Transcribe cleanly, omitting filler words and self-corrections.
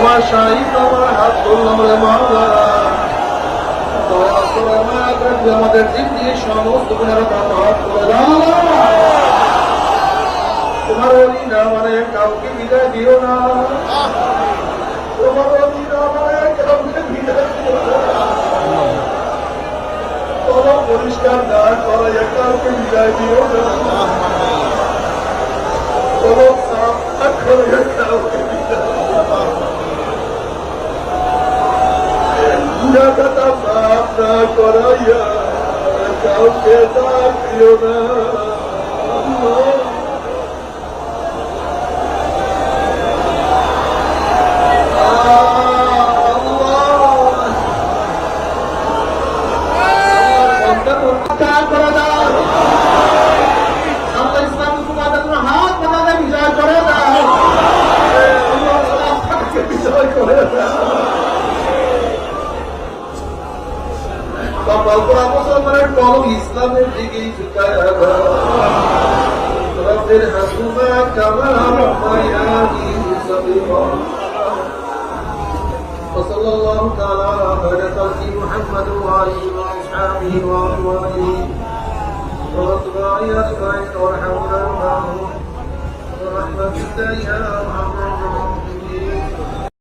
তোমার সাহিত্য আমার হাত ধরলাম রে মাওলা, আমাদের দিক দিয়ে সমস্ত গুণের মাফ করে দাও। তোমার অলি না মানে কাউকে বিদায় দিও না, তোমার অলি না মানে কাউকে বিদায় দিও না, তোমার পরিষ্কার না করাইয়া কাউকে বিদায় দিও না, তোমার সাফ না করাইয়া কাউকে বিদায় দিও না, পুরা কথা সাফ না করাইয়া কাউকে ডাক দিও না। মুসলমানের কলম ইসলামের দিকেই ঝুঁকায় রব্বির হাসুমা কামা রাব্বায়ানি সগীরা। وصلى الله تعالى على خير خلقه محمد وآله وأصحابه وأزواجه وأتباعه أجمعين وارحمنا معهم برحمتك يا أرحم الراحمين.